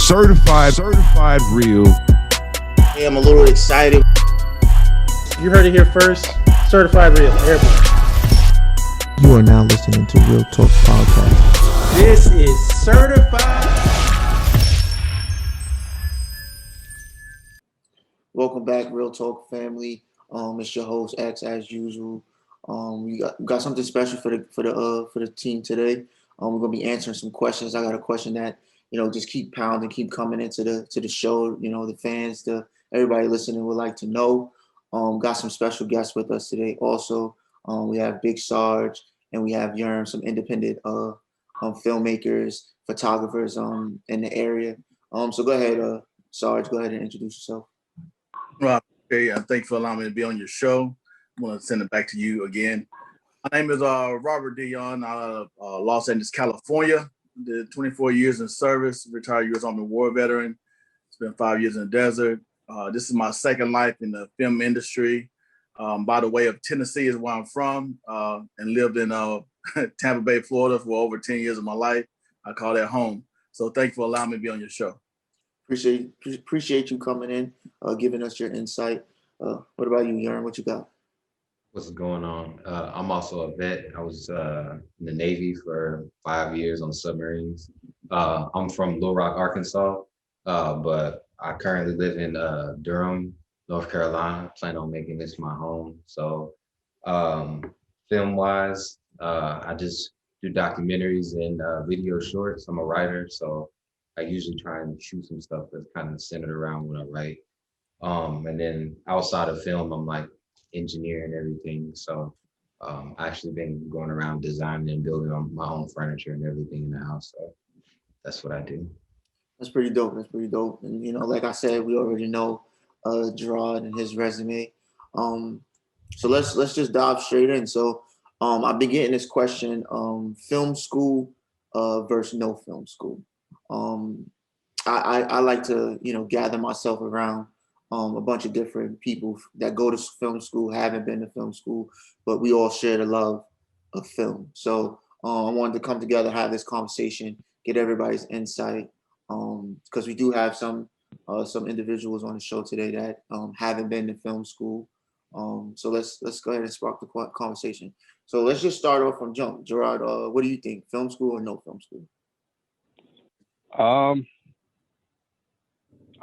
certified real. Hey, I'm a little excited. You heard it here first. Certified real. Airborne. You are now listening to ReelTalk podcast. This is certified. Welcome back, Real Talk family. It's your host X as usual. We got something special for the team today. We're gonna be answering some questions. I got a question that just keep pounding, keep coming into the show. The fans, everybody listening would like to know. Got some special guests with us today. Also, we have Big Sarge and we have Yerm, some independent filmmakers, photographers in the area. So go ahead, Sarge. Go ahead and introduce yourself. Well, okay, thanks for allowing me to be on your show. I want to send it back to you again. My name is Robert Dion out of Los Angeles, California. Did 24 years in service, retired U.S. Army War veteran. Spent 5 years in the desert. This is my second life in the film industry. By the way of Tennessee is where I'm from, and lived in Tampa Bay, Florida for over 10 years of my life. I call that home. So thank you for allowing me to be on your show. Appreciate you coming in, giving us your insight. What about you, Yerm? What you got? What's going on? I'm also a vet. I was in the Navy for 5 years on submarines. I'm from Little Rock, Arkansas, but I currently live in Durham, North Carolina. I plan on making this my home. So film-wise, I just do documentaries and video shorts. I'm a writer, so I usually try and shoot some stuff that's kind of centered around what I write. And then outside of film, I'm like engineer and everything. So I actually been going around designing and building on my own furniture and everything in the house. So that's what I do. That's pretty dope. And like I said, we already know Gerard and his resume. So let's just dive straight in. So I've been getting this question: film school versus no film school. I like to gather myself around a bunch of different people that go to film school, haven't been to film school, but we all share the love of film. So I wanted to come together, have this conversation, get everybody's insight, because we do have some individuals on the show today that haven't been to film school. So let's go ahead and spark the conversation. So let's just start off from jump. Gerard, what do you think? Film school or no film school?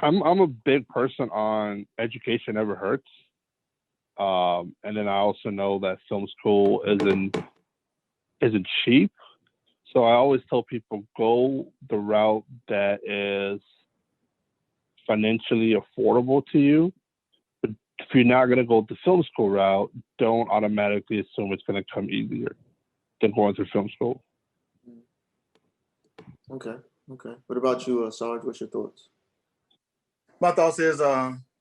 I'm a big person on education never hurts. And then I also know that film school isn't cheap. So I always tell people go the route that is financially affordable to you. But if you're not going to go the film school route, don't automatically assume it's going to come easier than going through film school. Okay. What about you, Sarge? What's your thoughts? My thoughts is,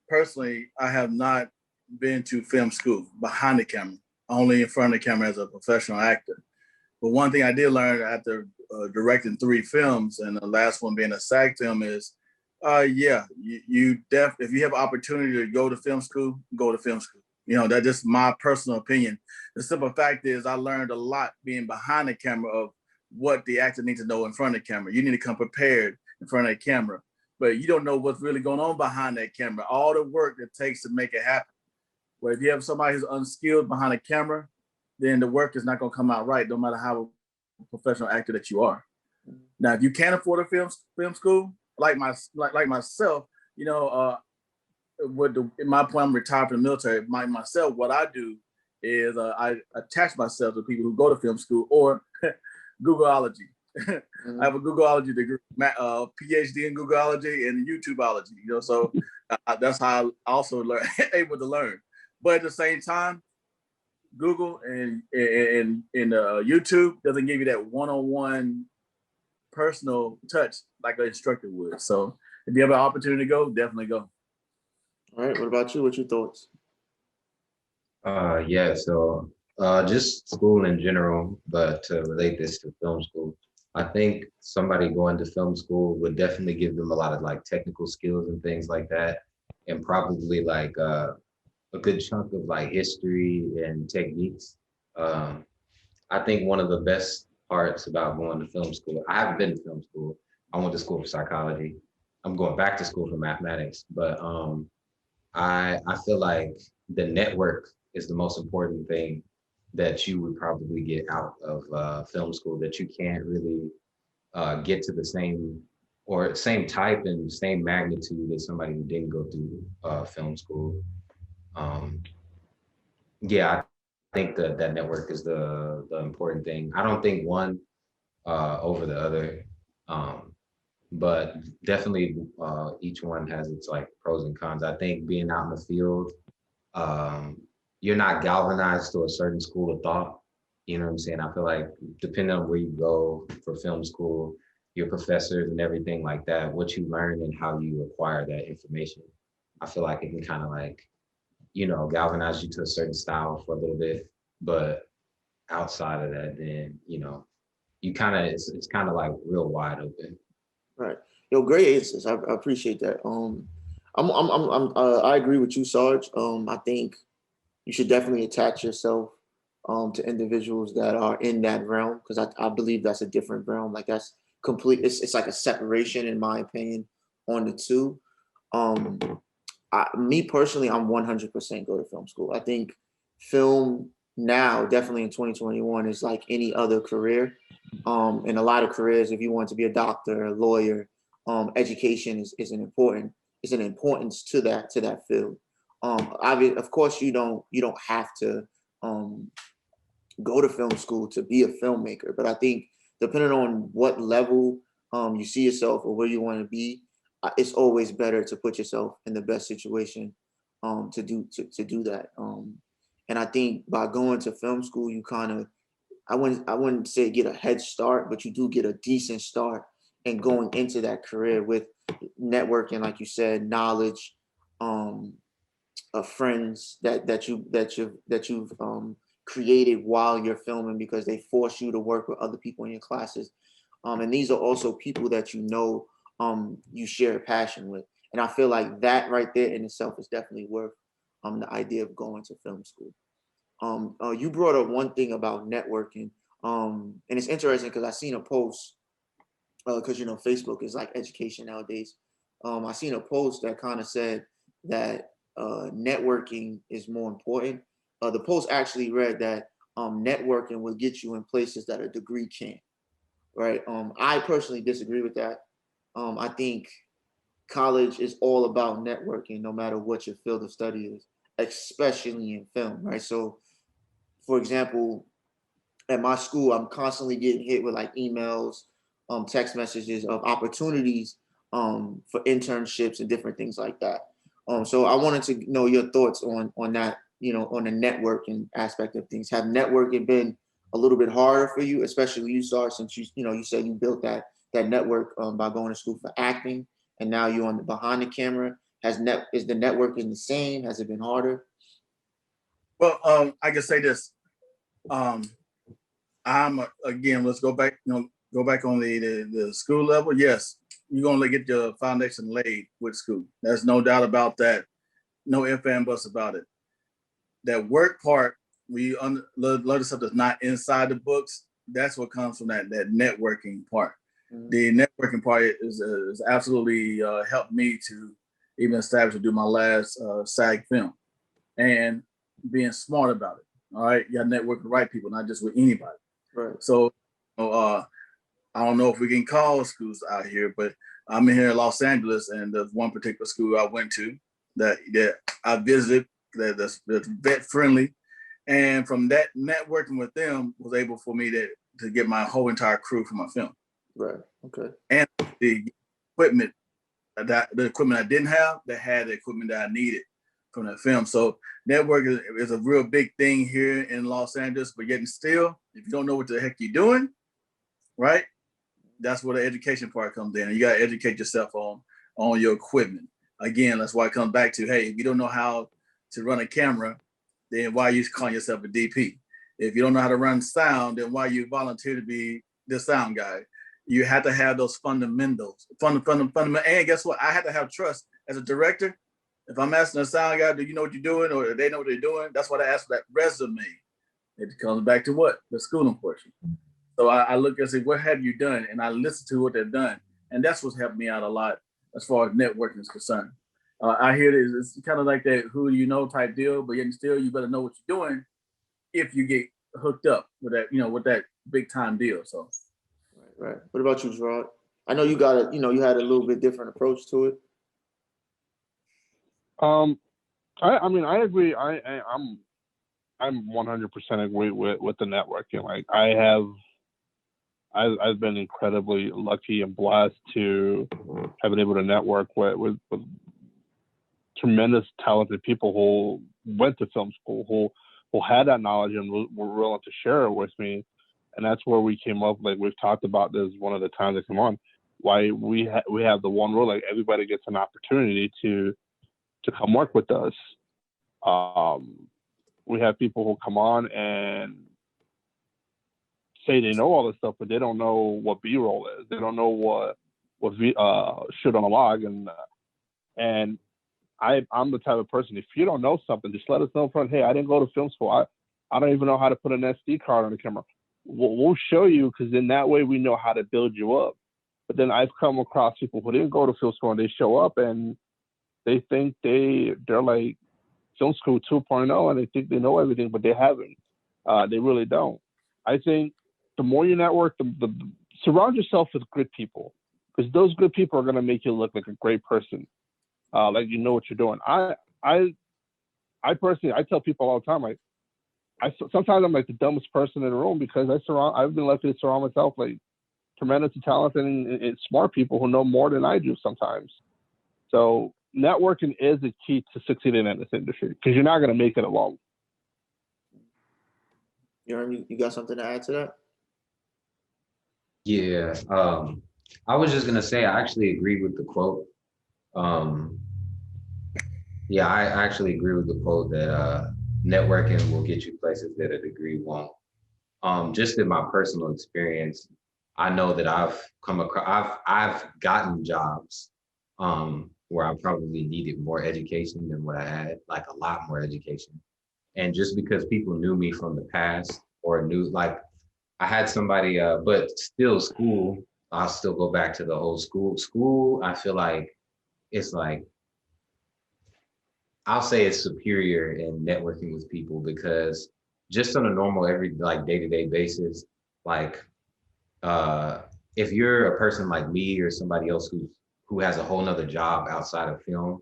personally, I have not been to film school behind the camera, only in front of the camera as a professional actor. But one thing I did learn after directing 3 films, and the last one being a SAG film, is, if you have an opportunity to go to film school, go to film school. That's just my personal opinion. The simple fact is I learned a lot being behind the camera of what the actor needs to know in front of the camera. You need to come prepared in front of the camera. But you don't know what's really going on behind that camera, all the work it takes to make it happen. Well, if you have somebody who's unskilled behind a camera, then the work is not going to come out right, no matter how professional actor that you are. Now, if you can't afford a film school, like myself, in my point, I'm retired from the military. Myself, what I do is I attach myself to people who go to film school or Googleology. I have a Googleology degree, PhD in Googleology and YouTubeology. So that's how I also able to learn. But at the same time, Google and YouTube doesn't give you that one-on-one personal touch like an instructor would. So if you have an opportunity to go, definitely go. All right. What about you? What's your thoughts? So just school in general, but to relate this to film school, I think somebody going to film school would definitely give them a lot of like technical skills and things like that, and probably like a good chunk of like history and techniques. I think one of the best parts about going to film school, I haven't been to film school. I went to school for psychology. I'm going back to school for mathematics, but I feel like the network is the most important thing that you would probably get out of film school, that you can't really get to the same type and same magnitude as somebody who didn't go through film school. Um, yeah, I think that network is the important thing. I don't think one over the other, um, but definitely each one has its like pros and cons. I think being out in the field, um, you're not galvanized to a certain school of thought. You know what I'm saying? I feel like depending on where you go for film school, your professors and everything like that, what you learn and how you acquire that information, I feel like it can kind of like, galvanize you to a certain style for a little bit. But outside of that, then, you kind of, it's kind of like real wide open. Right. Yo, great answers. I appreciate that. I agree with you, Sarge. I think you should definitely attach yourself to individuals that are in that realm, because I believe that's a different realm. Like that's complete. It's like a separation, in my opinion, on the two. Um, me personally, I'm 100% go to film school. I think film now, definitely in 2021, is like any other career. In a lot of careers, if you want to be a doctor, a lawyer, education is an importance to that field. Of course, you don't have to go to film school to be a filmmaker, but I think depending on what level you see yourself or where you want to be, it's always better to put yourself in the best situation to do that. And I think by going to film school, you kind of, I wouldn't say get a head start, but you do get a decent start in going into that career with networking, like you said, knowledge, of friends that you've created while you're filming, because they force you to work with other people in your classes. And these are also people that you share a passion with. And I feel like that right there in itself is definitely worth the idea of going to film school. You brought up one thing about networking, and it's interesting because I seen a post, because Facebook is like education nowadays. I seen a post that kind of said that networking is more important. The post actually read that networking will get you in places that a degree can't. Right? I personally disagree with that. I think college is all about networking, no matter what your field of study is, especially in film. Right? So, for example, at my school, I'm constantly getting hit with like emails, text messages of opportunities for internships and different things like that. So I wanted to know your thoughts on that, on the networking aspect of things. Have networking been a little bit harder for you, especially you saw, since you said you built that network by going to school for acting, and now you're on the behind the camera. Is the networking the same? Has it been harder? Well, I can say this. Um, again, let's go back. Go back on the school level. Yes, you're gonna get your foundation laid with school. There's no doubt about that. No ifs and buts about it. That work part, we learn the stuff that's not inside the books. That's what comes from that networking part. Mm-hmm. The networking part is absolutely helped me to even establish to do my last SAG film, and being smart about it. All right, you got to network with the right people, not just with anybody. Right. So, I don't know if we can call schools out here, but I'm in here in Los Angeles, and there's one particular school I went to that I visited that's vet friendly, and from that networking with them was able for me to get my whole entire crew for my film. Right. Okay. And the equipment I didn't have, that had the equipment that I needed from that film. So networking is a real big thing here in Los Angeles, but yet still, if you don't know what the heck you're doing, right? That's where the education part comes in. You got to educate yourself on your equipment. Again, that's why it comes back to, hey, if you don't know how to run a camera, then why are you calling yourself a DP? If you don't know how to run sound, then why you volunteer to be the sound guy? You have to have those fundamentals. And guess what? I had to have trust as a director. If I'm asking a sound guy, do you know what you're doing, or they know what they're doing? That's what I ask for that resume. It comes back to what? The schooling portion. So I look and say, what have you done? And I listen to what they've done. And that's what's helped me out a lot as far as networking is concerned. I hear it's kind of like that who you know type deal, but yet still you better know what you're doing if you get hooked up with that, with that big time deal. So, Right. What about you, Gerard? I know you got you had a little bit different approach to it. I mean, I agree. I'm 100% agree with the networking. Like I've been incredibly lucky and blessed to have been able to network with tremendous talented people who went to film school, who had that knowledge and were willing to share it with me. And that's where we came up. Like we've talked about this one of the times I come on, why we have the one rule, like everybody gets an opportunity to come work with us. We have people who come on and say they know all this stuff, but they don't know what B-roll is. They don't know what shoot on a log, and I'm the type of person. If you don't know something, just let us know front. Hey, I didn't go to film school. I don't even know how to put an SD card on the camera. We'll show you, because in that way we know how to build you up. But then I've come across people who didn't go to film school and they show up and they think they're like film school 2.0 and they think they know everything, but they haven't. They really don't. I think the more you network, the surround yourself with good people, because those good people are going to make you look like a great person, like you know what you're doing. I personally, I tell people all the time, like sometimes I'm like the dumbest person in the room, because I've been lucky to surround myself like tremendous talented and smart people who know more than I do sometimes. So networking is the key to succeeding in this industry, because you're not going to make it alone. You got something to add to that? Yeah. I was just gonna say I actually agree with the quote. Yeah, I actually agree with the quote that networking will get you places that a degree won't. Just in my personal experience, I know that I've come across, I've gotten jobs where I probably needed more education than what I had, like a lot more education. And just because people knew me from the past or knew, like, I had somebody, but still school, I'll still go back to the whole school. School, I feel like it's like, I'll say it's superior in networking with people, because just on a normal every like day-to-day basis, like if you're a person like me or somebody else who has a whole nother job outside of film,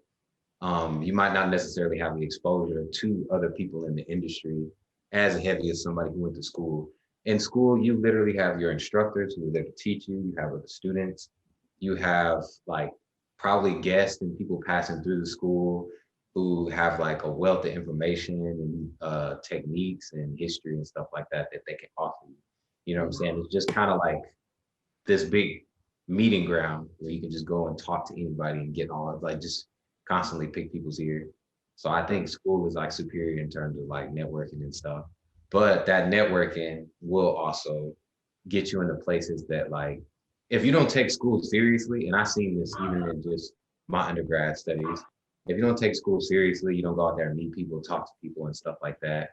you might not necessarily have the exposure to other people in the industry as heavy as somebody who went to school. In school, you literally have your instructors who are there to teach you. You have other students. You have like probably guests and people passing through the school who have like a wealth of information and techniques and history and stuff like that that they can offer you. You know what I'm saying? It's just kind of like this big meeting ground where you can just go and talk to anybody and get all like just constantly pick people's ear. So I think school is like superior in terms of like networking and stuff. But that networking will also get you into places that like if you don't take school seriously, and I've seen this even in just my undergrad studies, if you don't take school seriously, you don't go out there and meet people, talk to people and stuff like that,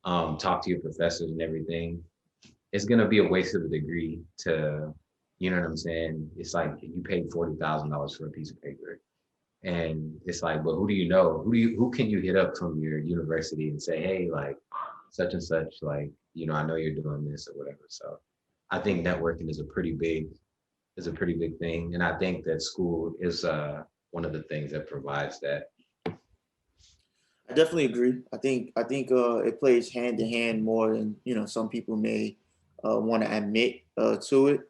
talk to your professors and everything, it's gonna be a waste of a degree to, you know what I'm saying? It's like you paid $40,000 for a piece of paper. And it's like, well, who do you know? Who can you hit up from your university and say, hey, like such and such, like, you know, I know you're doing this or whatever. So I think networking is a pretty big thing. And I think that school is one of the things that provides that. I definitely agree. I think it plays hand in hand more than some people may want to admit to it.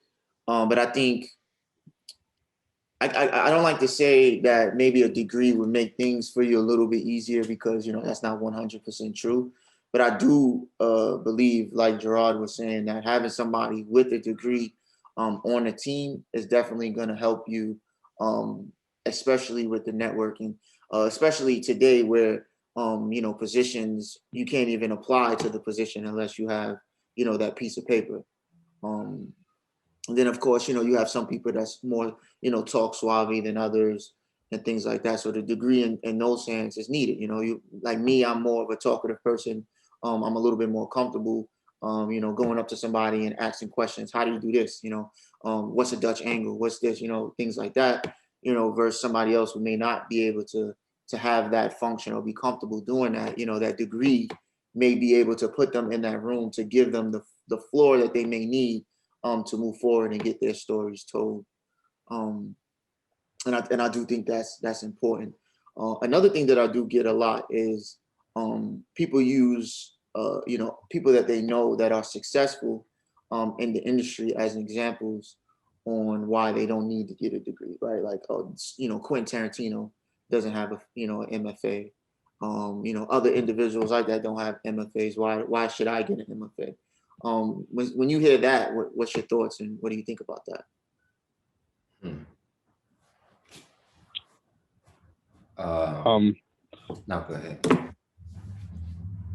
But I think I don't like to say that maybe a degree would make things for you a little bit easier, because that's not 100% true. But I do believe, like Gerard was saying, that having somebody with a degree on a team is definitely going to help you, especially with the networking, especially today where positions you can't even apply to the position unless you have that piece of paper. And then, of course, you have some people that's more, talk suave than others and things like that. So the degree in those hands is needed. You like me, I'm more of a talkative person. I'm a little bit more comfortable, going up to somebody and asking questions. How do you do this? What's a Dutch angle? What's this? Things like that. versus somebody else who may not be able to have that function or be comfortable doing that. That degree may be able to put them in that room to give them the floor that they may need to move forward and get their stories told. And I do think that's important. Another thing that I do get a lot is people use people that they know that are successful in the industry as examples on why they don't need to get a degree, right? Like, Quentin Tarantino doesn't have an MFA. Other individuals like that don't have MFAs. Why should I get an MFA? When you hear that, what's your thoughts and what do you think about that? No, go ahead.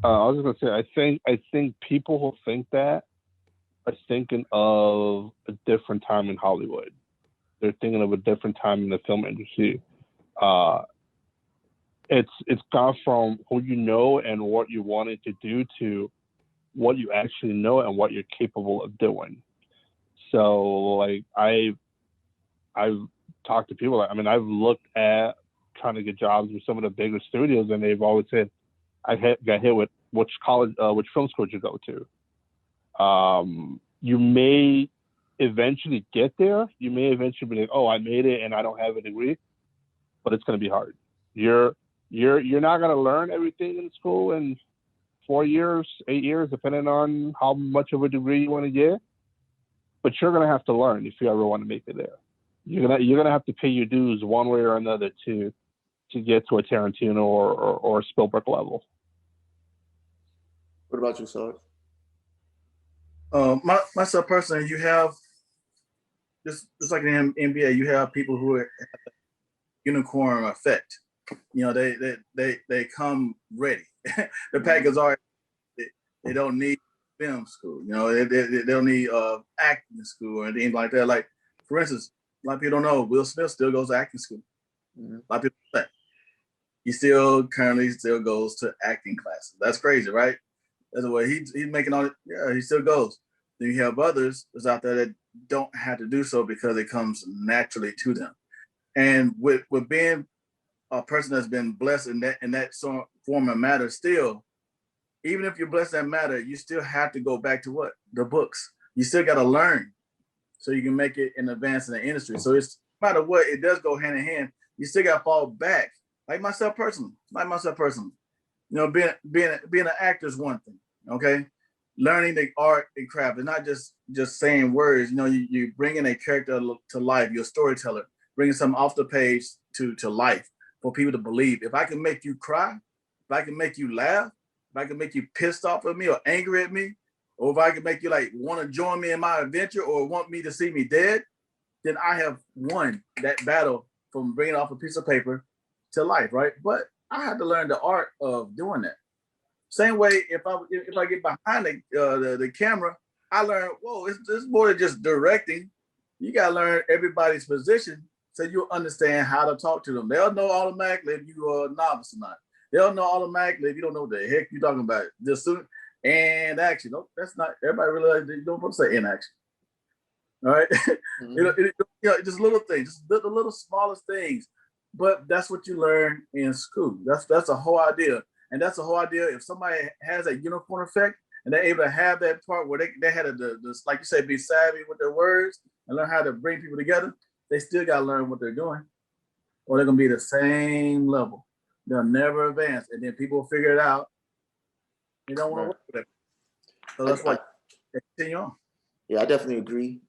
I was just gonna say, I think people who think that are thinking of a different time in Hollywood. They're thinking of a different time in the film industry. It's gone from who you know and what you wanted to do to what you actually know and what you're capable of doing. So like I've talked to people. I've looked at trying to get jobs with some of the bigger studios, and they've always said, I got hit with which college, which film school you go to. You may eventually get there. You may eventually be like, oh, I made it and I don't have a degree, but it's going to be hard. You're not going to learn everything in school in 4 years, 8 years, depending on how much of a degree you want to get. But you're going to have to learn if you ever want to make it there. You're gonna have to pay your dues one way or another to get to a Tarantino or a Spielberg level. What about you, Sarge? Myself personally, you have just like in the NBA, you have people who have the unicorn effect. They come ready. The packers are. They don't need film school. They don't need acting school or anything like that. Like, for instance, a lot of people don't know Will Smith still goes to acting school. Mm-hmm. A lot of people say he currently goes to acting classes. That's crazy, right? That's the way he's making all. Yeah, he still goes. Then you have others that's out there that don't have to do so because it comes naturally to them. And with being a person that's been blessed in that form of matter, still, even if you're blessed in that matter, you still have to go back to what? The books. You still got to learn so you can make it in advance in the industry. So it's no matter what, it does go hand in hand. You still got to fall back. Like myself personally. Being an actor is one thing. Okay, learning the art and craft is not just saying words. You bringing a character to life. You're a storyteller, bringing something off the page to life for people to believe. If I can make you cry, if I can make you laugh, if I can make you pissed off at me or angry at me, or if I can make you like want to join me in my adventure or want me to see me dead, then I have won that battle from bringing off a piece of paper to life, right? But I had to learn the art of doing that. Same way, if I get behind the camera, I learn, whoa, it's more than just directing. You got to learn everybody's position so you'll understand how to talk to them. They'll know automatically if you are a novice or not. They'll know automatically if you don't know what the heck you're talking about. Just soon and action. No, that's not. Everybody realizes you don't want to say in action. All right, mm-hmm. Just little things, just the little smallest things. But that's what you learn in school. That's a whole idea. And that's the whole idea. If somebody has a unicorn effect and they're able to have that part where they had to, like you say, be savvy with their words and learn how to bring people together, they still got to learn what they're doing, or they're going to be the same level. They'll never advance. And then people will figure it out. They don't want to work with it. So that's why they continue on. Yeah, I definitely agree.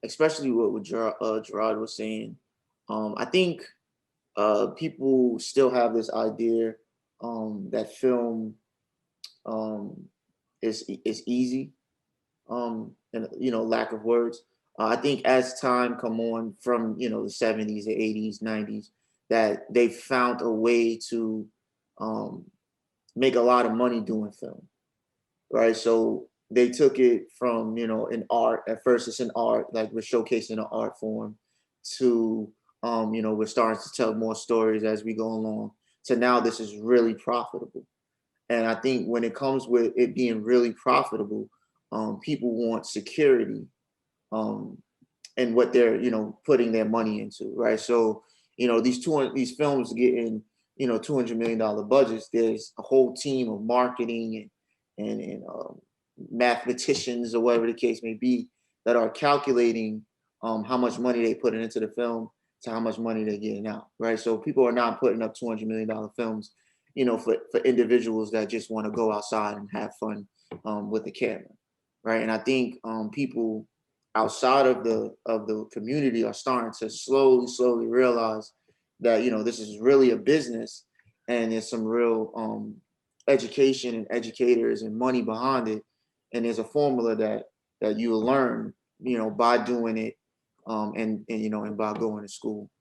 Especially what Gerard was saying. I think people still have this idea that film is easy, and lack of words. I think as time come on from the 70s, the 80s, 90s, that they found a way to make a lot of money doing film, right? So they took it from an art. At first, it's an art, like we're showcasing an art form, to we're starting to tell more stories as we go along. So now this is really profitable. And I think when it comes with it being really profitable, people want security. and what they're, putting their money into, right? So, these films getting, $200 million budgets. There's a whole team of marketing and mathematicians or whatever the case may be that are calculating how much money they put into the film to how much money they're getting out, right? So people are not putting up $200 million films, for individuals that just want to go outside and have fun with the camera, right? And I think people outside of the community are starting to slowly realize that this is really a business, and there's some real education and educators and money behind it, and there's a formula that you will learn by doing it, and by going to school.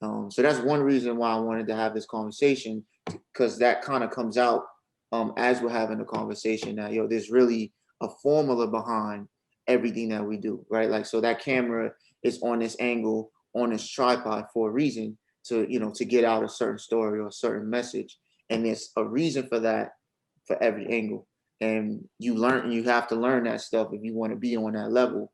So that's one reason why I wanted to have this conversation, because that kind of comes out as we're having a conversation that there's really a formula behind everything that we do, right? Like, so that camera is on this angle, on this tripod for a reason, to get out a certain story or a certain message, and there's a reason for that for every angle. And you have to learn that stuff if you want to be on that level.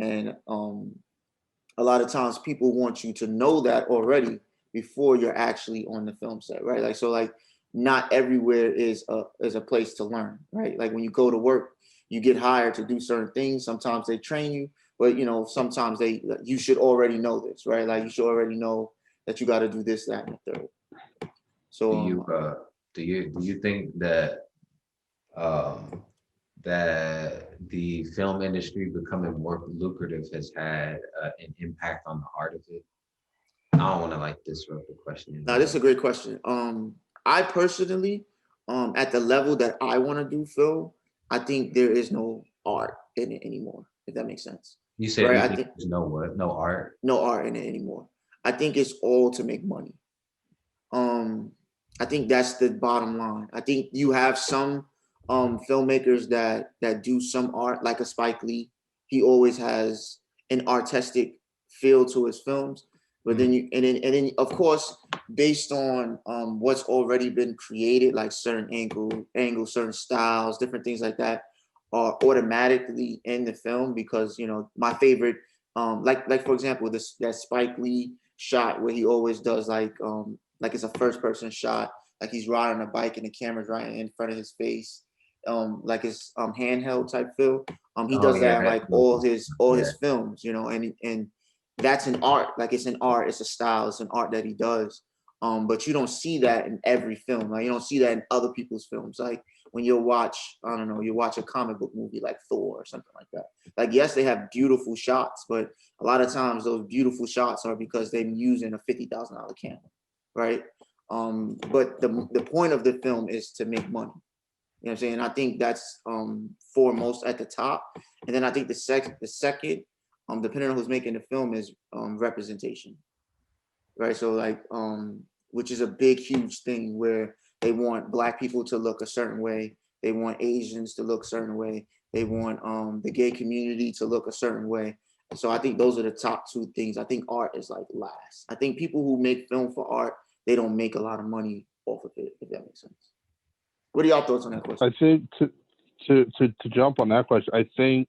And a lot of times people want you to know that already before you're actually on the film set, right? Like, so like not everywhere is a place to learn, right? Like when you go to work, you get hired to do certain things. Sometimes they train you, but sometimes you should already know this, right? Like you should already know that you got to do this, that, and the third. So do you think that that the film industry becoming more lucrative has had an impact on the art of it? I don't want to disrupt the question. Now, this is a great question. I personally, at the level that I want to do film, I think there is no art in it anymore, if that makes sense. You said right? I think there's no art? No art in it anymore. I think it's all to make money. I think that's the bottom line. I think you have some filmmakers that do some art, like a Spike Lee. He always has an artistic feel to his films. But then then of course, based on what's already been created, like certain angles, certain styles, different things like that, are automatically in the film, because my favorite, like for example, that Spike Lee shot where he always does like it's a first person shot, like he's riding a bike and the camera's right in front of his face, like it's handheld type feel. He does that like all his films, and that's an art. Like it's an art, it's a style, it's an art that he does. But you don't see that in every film. Like you don't see that in other people's films. Like when you watch, I don't know, you watch a comic book movie like Thor or something like that. Like, yes, they have beautiful shots, but a lot of times those beautiful shots are because they're using a $50,000 camera, right? But the point of the film is to make money. You know what I'm saying? I think that's foremost at the top. And then I think the second, depending on who's making the film, is representation, right? So like, which is a big, huge thing where they want Black people to look a certain way. They want Asians to look a certain way. They want the gay community to look a certain way. And so I think those are the top two things. I think art is like last. I think people who make film for art, they don't make a lot of money off of it, if that makes sense. What are y'all thoughts on that question? I think to jump on that question, I think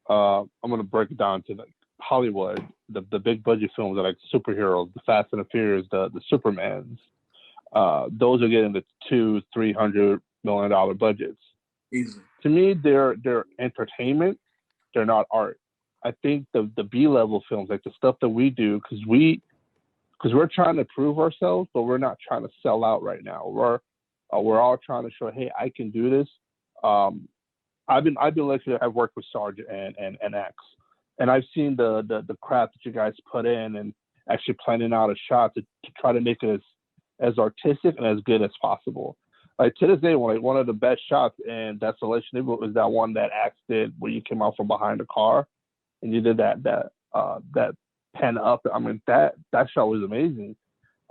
I'm going to break it down to like Hollywood, the big budget films are like superheroes, the Fast and the Furious, the Supermans. Those are getting the $200-300 million budgets. Easy. To me, they're entertainment. They're not art. I think the B-level films, like the stuff that we do, because we're trying to prove ourselves, but we're not trying to sell out right now. We're all trying to show, hey, I can do this. I've been lucky to have worked with Sarge and X, and I've seen the crap that you guys put in and actually planning out a shot to try to make it as artistic and as good as possible. Like to this day, one of the best shots in Desolation Neighborhood was that one that X did where you came out from behind the car and you did that pen up. I mean, that shot was amazing.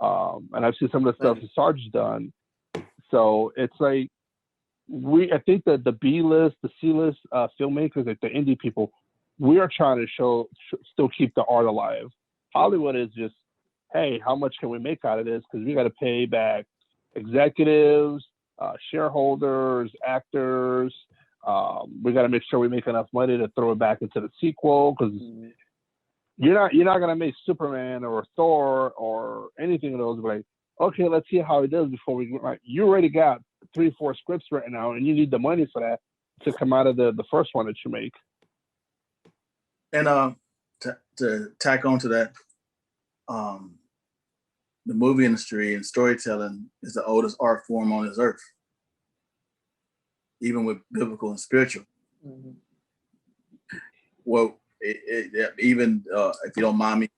And I've seen some of the stuff that Sarge has done. So it's like I think that the B-list, the C-list filmmakers, like the indie people, we are trying to still keep the art alive. Hollywood is just, hey, how much can we make out of this? Because we got to pay back executives, shareholders, actors. We got to make sure we make enough money to throw it back into the sequel. Because you're not gonna make Superman or Thor or anything of those. But like, okay, let's see how it does before we. Like, you already got 3-4 scripts right now, and you need the money for that to come out of the first one that you make. And to tack on to that, the movie industry and storytelling is the oldest art form on this earth, even with biblical and spiritual. Mhm. Well, even if you don't mind me,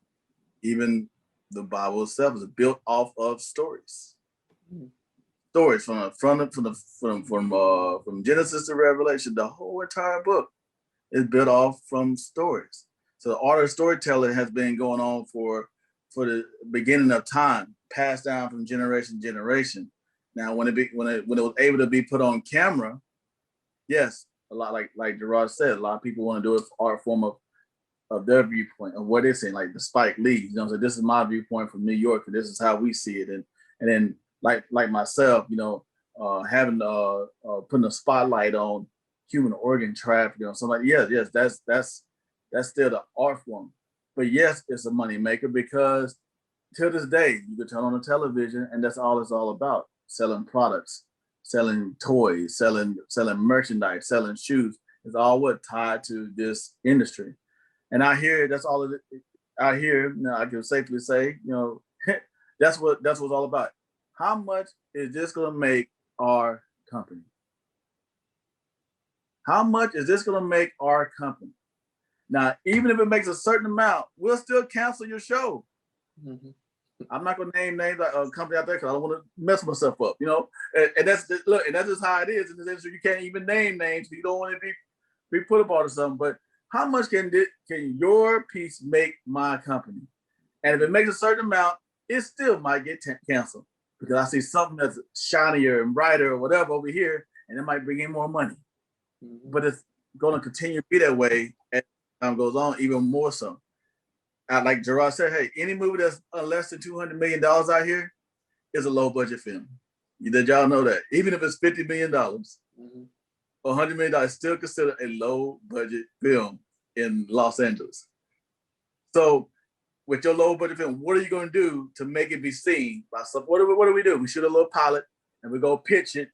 even the Bible itself is built off of stories. Stories from Genesis to Revelation, the whole entire book is built off from stories. So the art of storytelling has been going on for the beginning of time, passed down from generation to generation. Now, when it was able to be put on camera, yes, a lot like Gerard said, a lot of people want to do it for art form of their viewpoint of what they're saying, like the Spike Lee. You know, so this is my viewpoint from New York, and this is how we see it. And then like myself, you know, having putting a spotlight on human organ trafficking or something. Yes, that's still the art form. But yes, it's a money maker because to this day you can turn on the television and that's all it's all about: selling products, selling toys, selling merchandise, selling shoes. It's all what tied to this industry. And I hear that's all it. I hear now. I can safely say, you know, that's what it's all about. How much is this going to make our company? How much is this going to make our company? Now, even if it makes a certain amount, we'll still cancel your show. Mm-hmm. I'm not going to name names like a company out there because I don't want to mess myself up, you know. And that's look, and that's just how it is in this industry. You can't even name names. You don't want to be put apart or something. But how much can your piece make my company? And if it makes a certain amount, it still might get canceled because I see something that's shinier and brighter or whatever over here, and it might bring in more money. Mm-hmm. But it's going to continue to be that way as time goes on, even more so. Like Gerard said, hey, any movie that's less than $200 million out here is a low budget film. Did y'all know that? Even if it's $50 million, mm-hmm. $100 million is still considered a low budget film in Los Angeles. So with your low budget film, what are you going to do to make it be seen? What do we do? We shoot a little pilot and we go pitch it.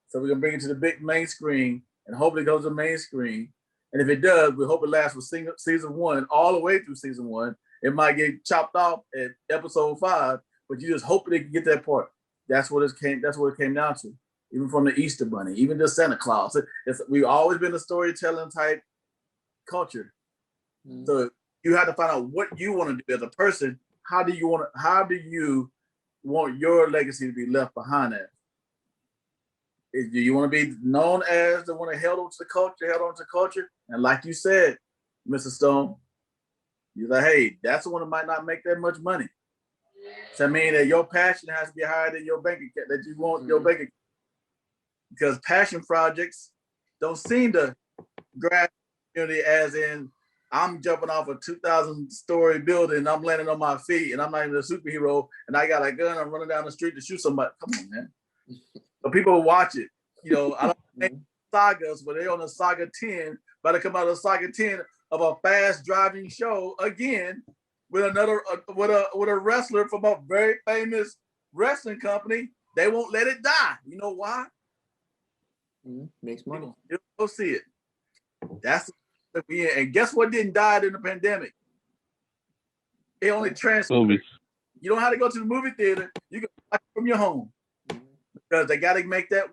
So we're going to bring it to the big main screen and hopefully it goes to the main screen. And if it does, we hope it lasts for season 1 all the way through season 1. It might get chopped off at episode 5, but you just hope they can get that part. That's what it came down to. Even from the Easter Bunny, even the Santa Claus. We've always been a storytelling type culture. Mm-hmm. So you have to find out what you want to do as a person. How do you want your legacy to be left behind as? Do you want to be known as the one that held on to culture? And like you said, Mr. Stone, you're like, hey, that's the one that might not make that much money. So I mean that your passion has to be higher than your bank account, that you want mm-hmm. your bank account. Because passion projects don't seem to grab the community as in I'm jumping off a 2,000-story building and I'm landing on my feet and I'm not even a superhero and I got a gun, I'm running down the street to shoot somebody. Come on, man. But people will watch it. You know, I don't think sagas, but they're on a saga 10, about to come out of saga 10 of a fast driving show again with another with a wrestler from a very famous wrestling company. They won't let it die. You know why? Makes money. You'll go see it. That's the end. And guess what didn't die in the pandemic? It only transferred. You don't have to go to the movie theater. You can watch it from your home. Because they got to make that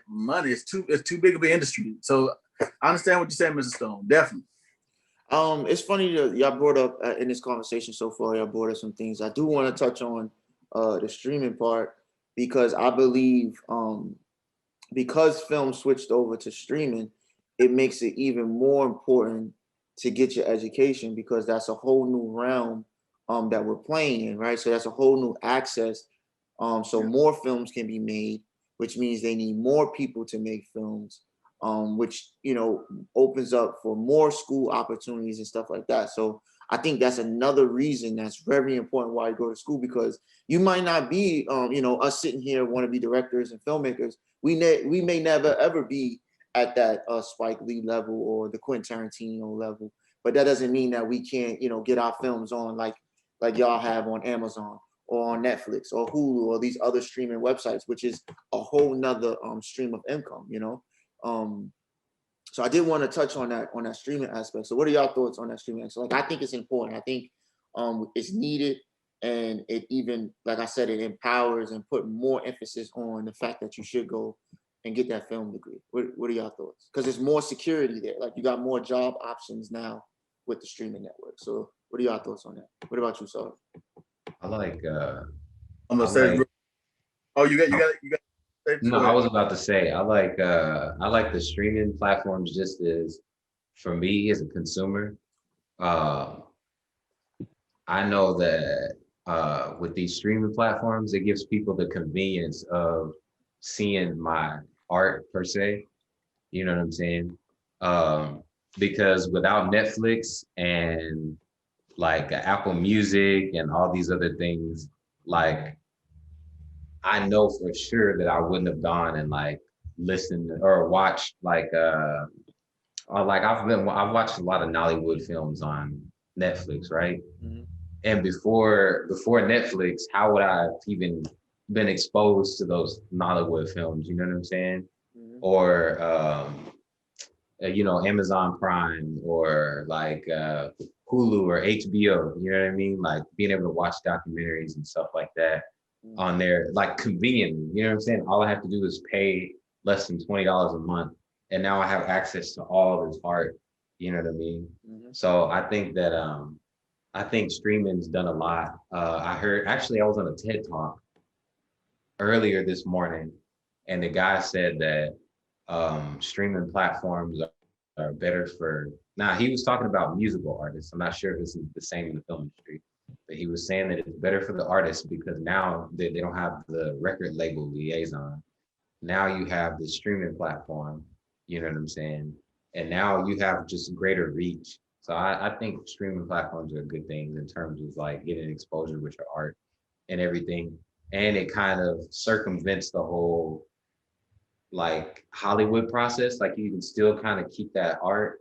money is too big of an industry. So I understand what you're saying, Mr. Stone. Definitely. It's funny that y'all brought up in this conversation so far. Y'all brought up some things. I do want to touch on the streaming part because I believe because film switched over to streaming, it makes it even more important to get your education because that's a whole new realm that we're playing in, right? So that's a whole new access. So more films can be made, which means they need more people to make films, which, you know, opens up for more school opportunities and stuff like that. So I think that's another reason that's very important why you go to school, because you might not be, you know, us sitting here want to be directors and filmmakers. We may never, ever be at that Spike Lee level or the Quentin Tarantino level, but that doesn't mean that we can't, get our films on like y'all have on Amazon or on Netflix or Hulu or these other streaming websites, which is a whole nother stream of income, So I did want to touch on that streaming aspect. So what are y'all thoughts on that streaming aspect? Like, I think it's important. I think it's needed, and it even, like I said, it empowers and put more emphasis on the fact that you should go and get that film degree. What are y'all thoughts? Because there's more security there. Like, you got more job options now with the streaming network. So what are y'all thoughts on that? What about you, Saul? I like. I'm gonna I say. like. Oh, you got. No, I was about to say I like the streaming platforms just as for me as a consumer. I know that with these streaming platforms, it gives people the convenience of seeing my art per se. You know what I'm saying? Because without Netflix and like Apple Music and all these other things, like I know for sure that I wouldn't have gone and like listened or watched I've watched a lot of Nollywood films on Netflix, right? Mm-hmm. And before Netflix, how would I have even been exposed to those Nollywood films? You know what I'm saying? Mm-hmm. Or Amazon Prime or like Hulu or HBO. You know what I mean? Like being able to watch documentaries and stuff like that on there, like conveniently. You know what I'm saying? All I have to do is pay less than $20 a month, and now I have access to all of this art. You know what I mean? Mm-hmm. So I think that I think streaming's done a lot. I was on a TED Talk earlier this morning, and the guy said that streaming platforms are better for. Now he was talking about musical artists. I'm not sure if it's the same in the film industry, but he was saying that it's better for the artists because now they don't have the record label liaison. Now you have the streaming platform. You know what I'm saying? And now you have just greater reach. So I think streaming platforms are good things in terms of like getting exposure with your art and everything. And it kind of circumvents the whole like Hollywood process. Like you can still kind of keep that art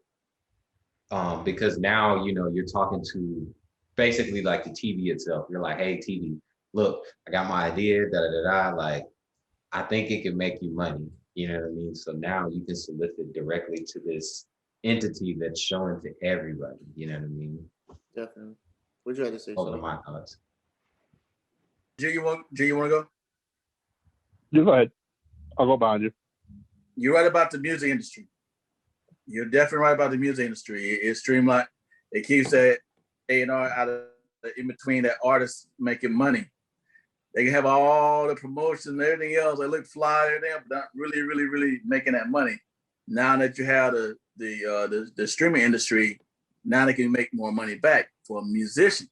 because now, you're talking to basically like the TV itself. You're like, hey, TV, look, I got my idea, da da da da. Like, I think it can make you money. You know what I mean? So now you can solicit directly to this entity that's showing to everybody. You know what I mean? Definitely. What'd you have to say? Those are my thoughts. G, you want to go? You go ahead. I'll go behind you. You're right about the music industry. You're definitely right about the music industry. It's streamlined. It keeps that A&R out of in between that artists making money. They can have all the promotions and everything else. They look fly, everything, but not really, really, really making that money. Now that you have the streaming industry, now they can make more money back for a musician.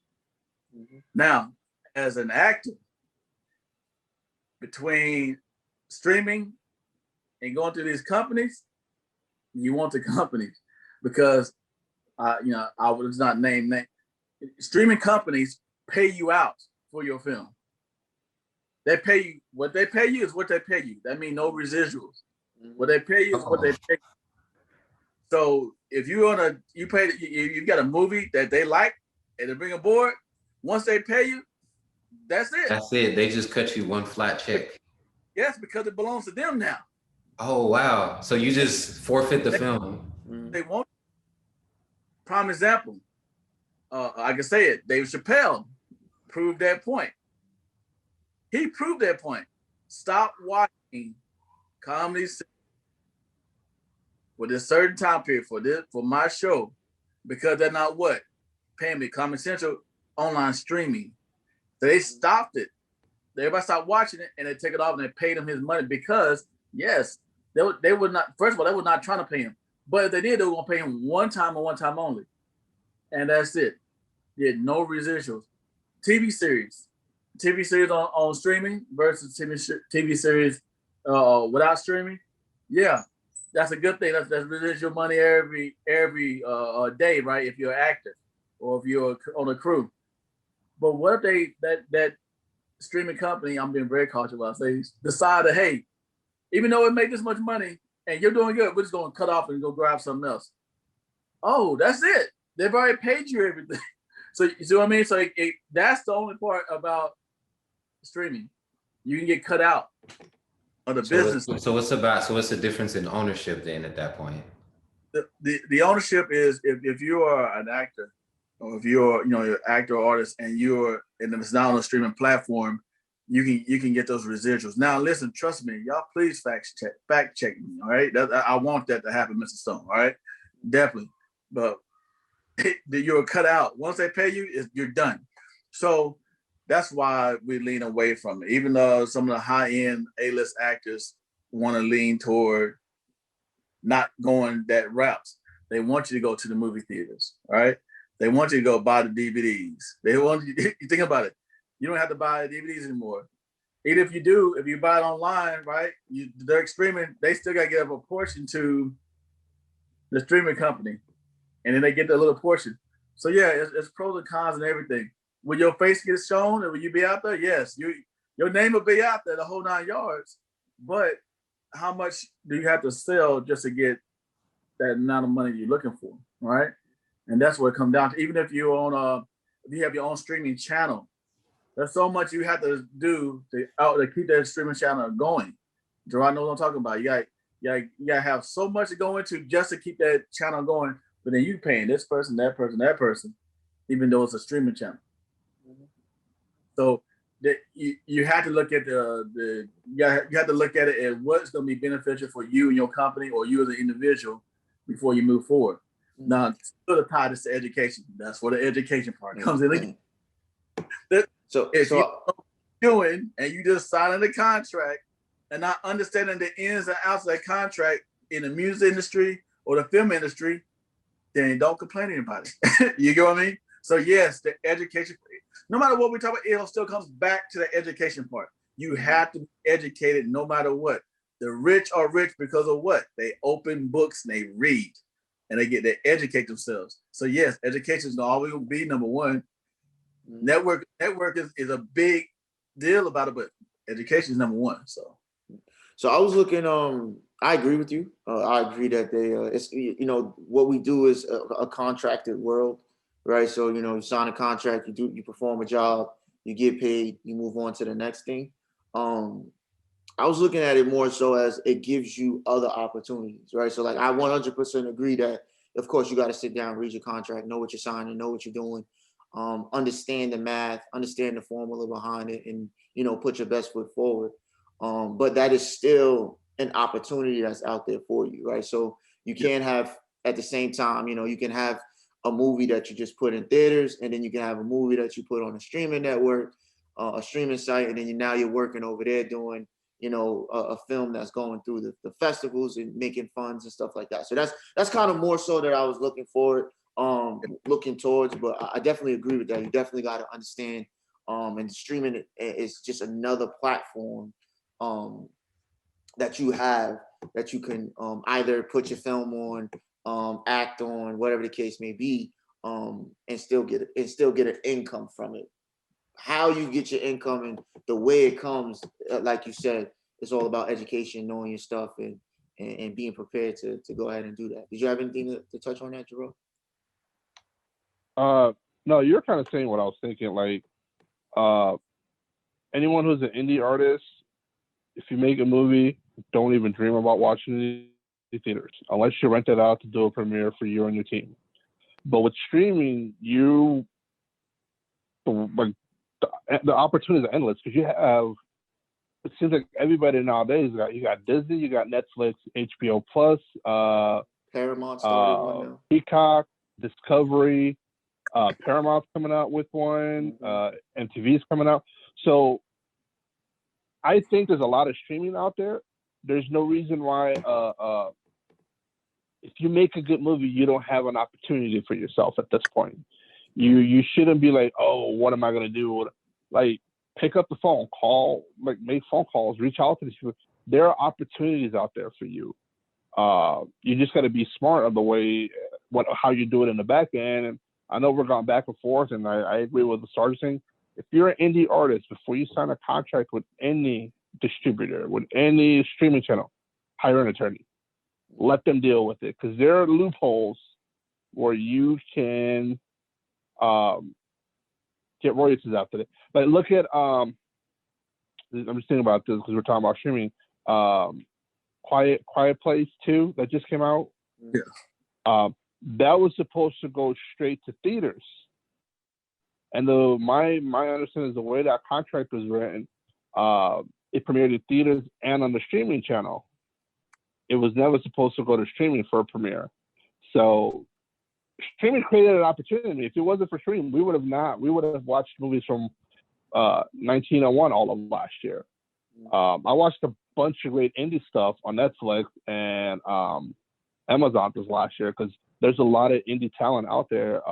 Mm-hmm. Now, as an actor, between streaming and going to these companies, you want the companies because I would not name. Streaming companies pay you out for your film. They pay you what they pay you is what they pay you. That means no residuals. What they pay you is what they pay you. So if you got a movie that they like and they bring aboard, once they pay you, that's it. That's it. They just cut you one flat check. Yes, because it belongs to them now. Oh wow! So you just forfeit the film. They won't. Prime example. I can say it. Dave Chappelle proved that point. He proved that point. Stop watching comedy for this certain time period for my show because they're not what paying me. Comedy Central online streaming. So they stopped it. Everybody stopped watching it and they take it off and they paid him his money because yes, they would not. First of all, they were not trying to pay him, but if they did, they were going to pay him one time and one time only, and that's it. Yeah, no residuals. TV series on streaming versus TV series without streaming. Yeah, that's a good thing. That's residual money every day, right? If you're an actor or if you're on a crew. But what if that streaming company, I'm being very cautious about saying, decided, hey, even though it made this much money and you're doing good, we're just going to cut off and go grab something else. Oh, that's it. they've already paid you everything. So you see what I mean? So that's the only part about streaming. You can get cut out of the business. So what's the difference in ownership then at that point? The ownership is if you are an actor, or if you're you're an actor or artist, and it's not on a streaming platform, you can get those residuals. Now listen, trust me, y'all, please fact check me. All right, I want that to happen, Mr. Stone. All right, definitely. But you're cut out once they pay you. You're done. So that's why we lean away from it. Even though some of the high-end A-list actors want to lean toward not going that route. They want you to go to the movie theaters, right? They want you to go buy the DVDs. They want you think about it. You don't have to buy DVDs anymore. Even if you do, if you buy it online, right? They're streaming, they still got to give a portion to the streaming company. And then they get that little portion. So yeah, it's pros and cons and everything. Will your face get shown and will you be out there? Yes. Your name will be out there the whole 9 yards. But how much do you have to sell just to get that amount of money you're looking for, right? And that's what it comes down to. Even if you're if you have your own streaming channel, there's so much you have to do to keep that streaming channel going. Gerard knows what I'm talking about. You got to have so much to go into just to keep that channel going. But then you paying this person, that person, even though it's a streaming channel. So you have to look at you have to look at it as what's going to be beneficial for you and your company or you as an individual before you move forward. Now, still tie this to education. That's where the education part comes in. So if you're doing and you just signing the contract and not understanding the ins and outs of that contract in the music industry or the film industry, then don't complain about it. You get what I mean? So yes, the education, no matter what we talk about, it still comes back to the education part. You have to be educated no matter what. The rich are rich because of what? They open books and they read and they educate themselves. So yes, education is always going to be number one. Network is a big deal about it, but education is number one. So I was looking. I agree with you. I agree that it's what we do is a contracted world, right? So you sign a contract, you perform a job, you get paid, you move on to the next thing. I was looking at it more so as it gives you other opportunities, right? So like I 100% agree that of course you got to sit down, read your contract, know what you're signing, know what you're doing, understand the math, understand the formula behind it, and put your best foot forward. But that is still an opportunity that's out there for you, right? So you can't have at the same time, you can have a movie that you just put in theaters, and then you can have a movie that you put on a streaming network, a streaming site, and then now you're working over there doing, a film that's going through the festivals and making funds and stuff like that. So that's kind of more so that I was looking towards, but I definitely agree with that. You definitely got to understand, and streaming is just another platform that you have that you can either put your film on, act on, whatever the case may be, and still get an income from it. How you get your income and the way it comes, like you said, it's all about education, knowing your stuff, and being prepared to go ahead and do that. Did you have anything to touch on that, Jerome? No, you're kind of saying what I was thinking. Like, anyone who's an indie artist, if you make a movie, don't even dream about watching it in the theaters unless you rent it out to do a premiere for you and your team. But with streaming, the opportunities are endless because you have. It seems like everybody nowadays you got Disney, you got Netflix, HBO Plus, Paramount started one now. Peacock, Discovery, Paramount's coming out with one, MTV's coming out. So I think there's a lot of streaming out there. There's no reason why if you make a good movie, you don't have an opportunity for yourself at this point. You shouldn't be like, oh, what am I gonna do? Like, pick up the phone, call, like make phone calls, reach out to these people. There are opportunities out there for you. You just got to be smart of the way how you do it in the back end. And I know we're going back and forth, and I agree with the Sarge thing. If you're an indie artist, before you sign a contract with any distributor, with any streaming channel, hire an attorney. Let them deal with it, because there are loopholes where you can get royalties after it. Like look at I'm just thinking about this because we're talking about streaming. Quiet Place 2 that just came out. Yeah. That was supposed to go straight to theaters. And my understanding is the way that contract was written, it premiered in theaters and on the streaming channel. It was never supposed to go to streaming for a premiere. So streaming created an opportunity. If it wasn't for streaming, we would have watched movies from 1901 all of last year. I watched a bunch of great indie stuff on Netflix and Amazon this last year because there's a lot of indie talent out there,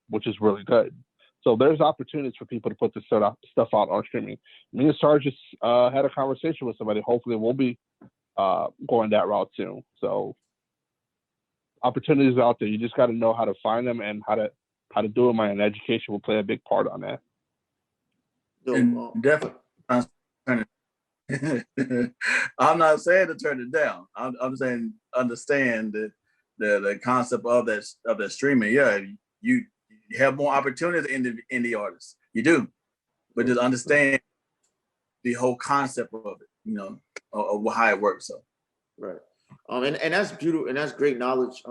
which is really good. So there's opportunities for people to put this stuff out on streaming. Me and Sarge just had a conversation with somebody. Hopefully we'll be going that route soon. So opportunities out there. You just got to know how to find them and how to do them. And education will play a big part on that. And definitely, I'm not saying to turn it down. I'm saying understand the concept of that streaming. Yeah, you have more opportunities in the artists. You do, but just understand the whole concept of it. Of how it works. So, right. And that's beautiful, and that's great knowledge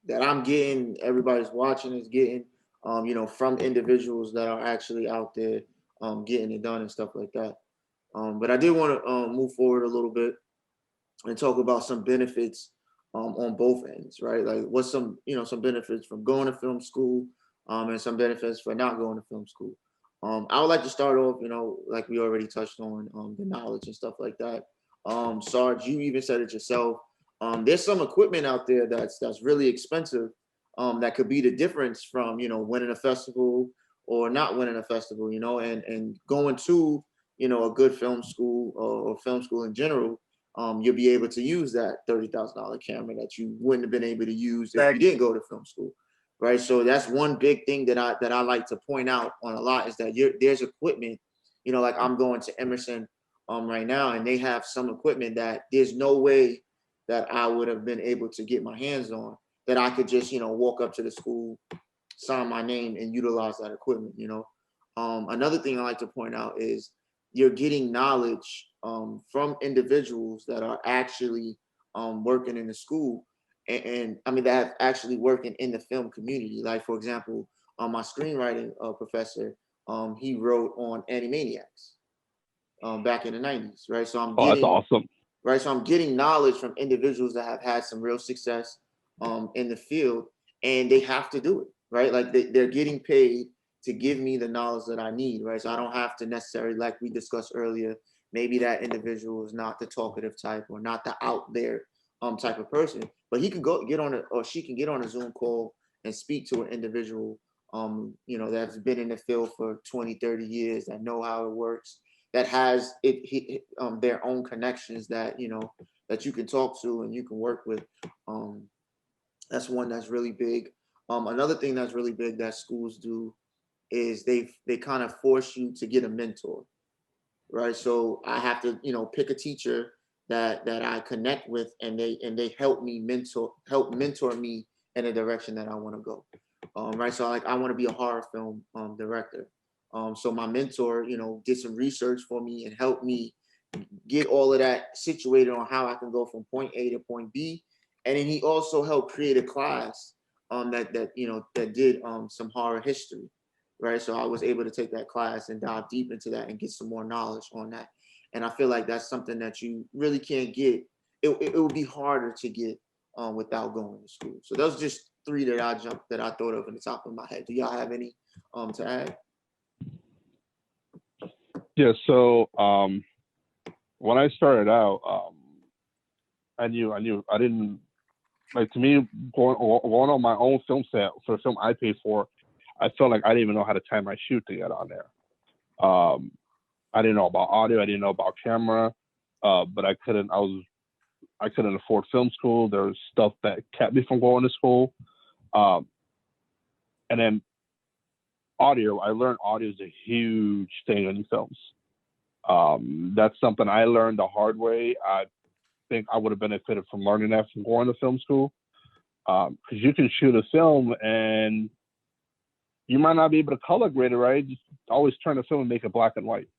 that I'm getting. Everybody's watching is getting, from individuals that are actually out there getting it done and stuff like that. But I did want to move forward a little bit and talk about some benefits on both ends, right? Like what's some benefits from going to film school and some benefits for not going to film school. I would like to start off, like we already touched on the knowledge and stuff like that. Sarge, you even said it yourself. There's some equipment out there that's really expensive that could be the difference from, winning a festival or not winning a festival, and going to, a good film school or film school in general, you'll be able to use that $30,000 camera that you wouldn't have been able to use if you didn't go to film school, right? So that's one big thing that I like to point out on a lot is that there's equipment, like I'm going to Emerson right now, and they have some equipment that there's no way that I would have been able to get my hands on that I could just, walk up to the school, sign my name, and utilize that equipment. Another thing I like to point out is you're getting knowledge from individuals that are actually working in the school, and I mean that actually working in the film community. Like for example, my screenwriting professor, he wrote on Animaniacs back in the 90s, right? So that's awesome. Right, so I'm getting knowledge from individuals that have had some real success in the field, and they have to do it, right? Like they're getting paid to give me the knowledge that I need, right? So I don't have to necessarily, like we discussed earlier, maybe that individual is not the talkative type or not the out there type of person, but he can get on or she can get on a Zoom call and speak to an individual, that's been in the field for 20, 30 years, that know how it works, that has their own connections that, that you can talk to and you can work with. That's one that's really big. Another thing that's really big that schools do is they kind of force you to get a mentor, right? So I have to, pick a teacher that I connect with, and they help mentor me in a direction that I want to go. Right. So like I want to be a horror film director. So my mentor, did some research for me and helped me get all of that situated on how I can go from point A to point B. And then he also helped create a class that did some horror history, right? So I was able to take that class and dive deep into that and get some more knowledge on that. And I feel like that's something that you really can't get. It would be harder to get without going to school. So those are just three that I thought of in the top of my head. Do y'all have any to add? Yeah, so when I started out, I didn't, like, to me, going on my own film set for a film I paid for, I felt like I didn't even know how to tie my shoot to get on there. I didn't know about audio, I didn't know about camera, but I couldn't afford film school. There was stuff that kept me from going to school. And then audio, I learned audio is a huge thing in films. That's something I learned the hard way. I think I would have benefited from learning that from going to film school. Because you can shoot a film and you might not be able to color grade it, right? Just always turn the film and make it black and white.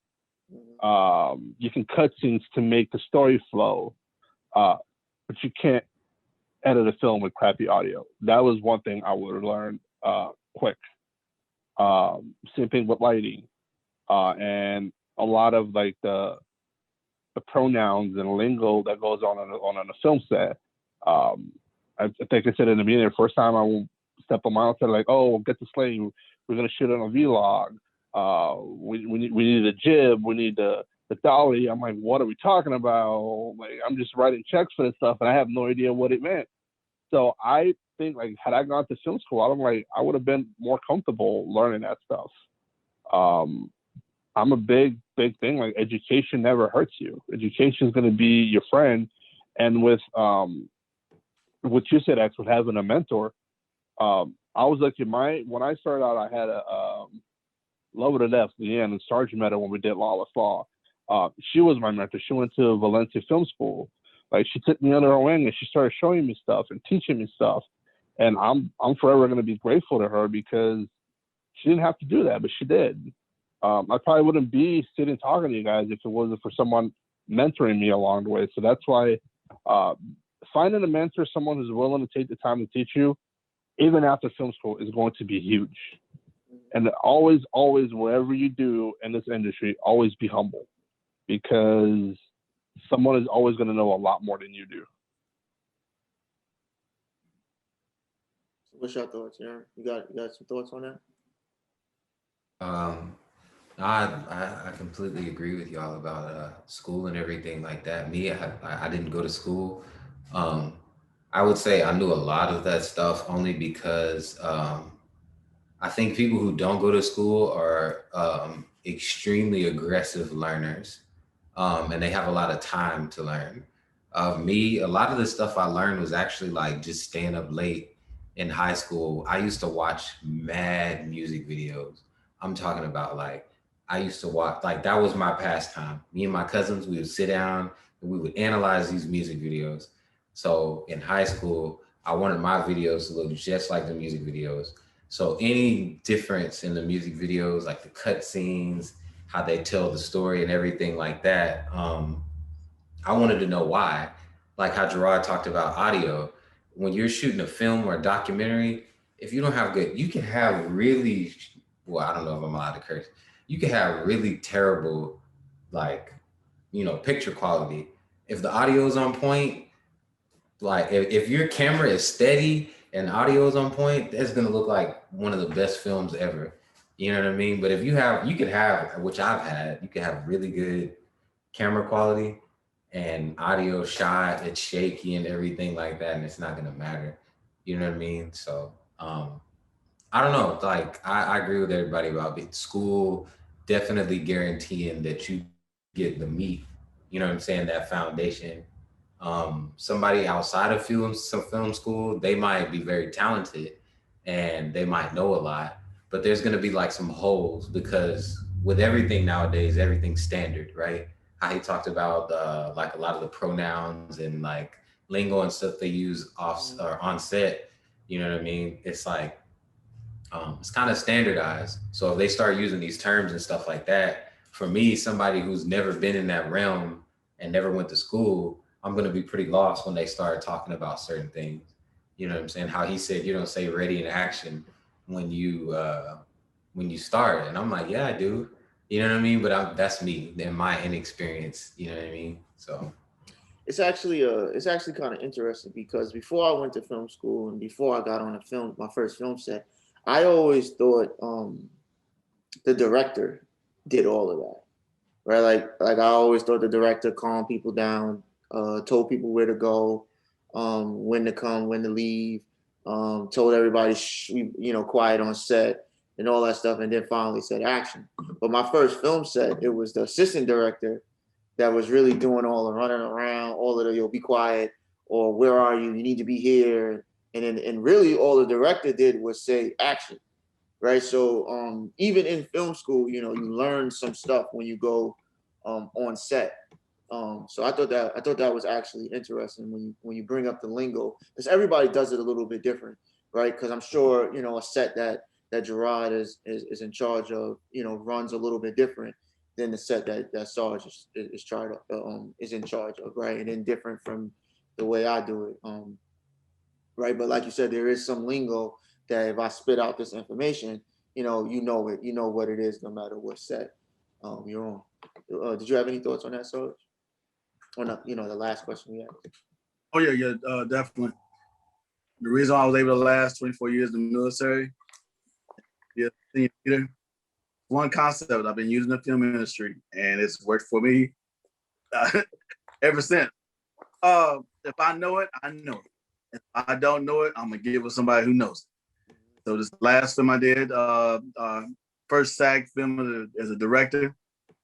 You can cut scenes to make the story flow, but you can't edit a film with crappy audio. That was one thing I would have learned quick. Same thing with lighting, and a lot of like the pronouns and lingo that goes on a film set. I think I said in the beginning, the first time I step on my own set, like, oh, get the slate, we're gonna shoot it on a vlog. We need a jib, we need the dolly. I'm like, what are we talking about? Like, I'm just writing checks for this stuff, and I have no idea what it meant. So I think, like, had I gone to film school, I would have been more comfortable learning that stuff. I'm a big thing. Like, education never hurts you. Education is going to be your friend. And with what you said, X, with having a mentor, I was lucky. When I started out, I had a love her to death, Leanne, and Sergeant met her when we did Lawless Law. She was my mentor. She went to Valencia Film School. Like, she took me under her wing and she started showing me stuff and teaching me stuff. And I'm forever going to be grateful to her because she didn't have to do that, but she did. I probably wouldn't be sitting talking to you guys if it wasn't for someone mentoring me along the way. So that's why finding a mentor, someone who's willing to take the time to teach you, even after film school, is going to be huge. And always, wherever you do in this industry, always be humble, because someone is always going to know a lot more than you do. What's your thoughts, Aaron? You got some thoughts on that? I completely agree with y'all about school and everything like that. Me, I didn't go to school. I would say I knew a lot of that stuff only because I think people who don't go to school are extremely aggressive learners, and they have a lot of time to learn. Me, a lot of the stuff I learned was actually like just staying up late in high school. I used to watch mad music videos. I'm talking about, like, I used to watch, like, that was my pastime. Me and my cousins, we would sit down and we would analyze these music videos. So in high school, I wanted my videos to look just like the music videos. So any difference in the music videos, like the cut scenes, how they tell the story and everything like that, I wanted to know why. Like how Gerard talked about audio. When you're shooting a film or a documentary, if you don't have good, you can have really, well, I don't know if I'm allowed to curse. You can have really terrible, like, picture quality. If the audio is on point, like if your camera is steady and audio is on point, that's gonna look like one of the best films ever. You know what I mean? But if you could have, which I've had, you could have really good camera quality and audio shot, it's shaky and everything like that, and it's not gonna matter. You know what I mean? So I don't know. Like, I agree with everybody about it. School definitely guaranteeing that you get the meat. You know what I'm saying? That foundation. Somebody outside of film school, they might be very talented and they might know a lot, but there's going to be like some holes because with everything nowadays, everything's standard, right? How he talked about like a lot of the pronouns and like lingo and stuff they use off or on set. You know what I mean? It's like it's kind of standardized. So if they start using these terms and stuff like that, for me, somebody who's never been in that realm and never went to school, I'm going to be pretty lost when they start talking about certain things. You know what I'm saying? How he said, you don't say ready in action when you start. And I'm like, yeah, I do. You know what I mean? But that's me and my inexperience. You know what I mean? So It's actually kind of interesting because before I went to film school and before I got on my first film set, I always thought the director did all of that, right? Like I always thought the director calmed people down, told people where to go, when to come, when to leave, told everybody quiet on set and all that stuff, and then finally said action. But my first film set, it was the assistant director that was really doing all the running around, all of the be quiet, or where are you? You need to be here. And really all the director did was say action, right? So even in film school, you learn some stuff when you go on set. So I thought that was actually interesting when you bring up the lingo, because everybody does it a little bit different, right? Because I'm sure a set that Gerard is in charge of, runs a little bit different than the set that Sarge is in charge of, right? And then different from the way I do it, right? But like you said, there is some lingo that if I spit out this information, you know what it is, no matter what set you're on. Did you have any thoughts on that, Sarge? Or not? The last question we had. Oh yeah, definitely. The reason I was able to last 24 years in the military, yeah, senior leader, one concept I've been using in the film industry, and it's worked for me ever since. If I know it, I know it. If I don't know it, I'm gonna give it to somebody who knows it. So this last film I did, first SAG film as a director,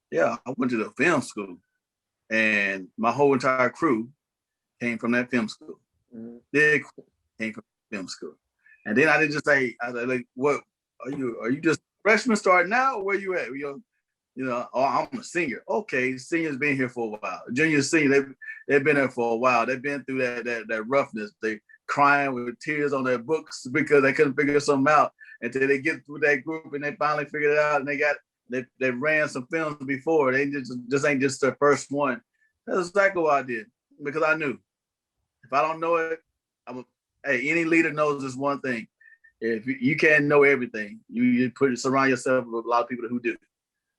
yeah, I went to the film school, and my whole entire crew came from that film school. Mm-hmm. They came from film school, and then I didn't just say, I was like, "What are you? Are you just freshman starting now? Or where you at? Oh, I'm a senior. Okay, seniors been here for a while. Junior, senior, they've been there for a while. They've been through that roughness. They crying with tears on their books because they couldn't figure something out until they get through that group and they finally figured it out, and they ran some films before. They just ain't just their first one. That's exactly what I did, because I knew if I don't know it, any leader knows this one thing. If you can't know everything, you surround yourself with a lot of people who do.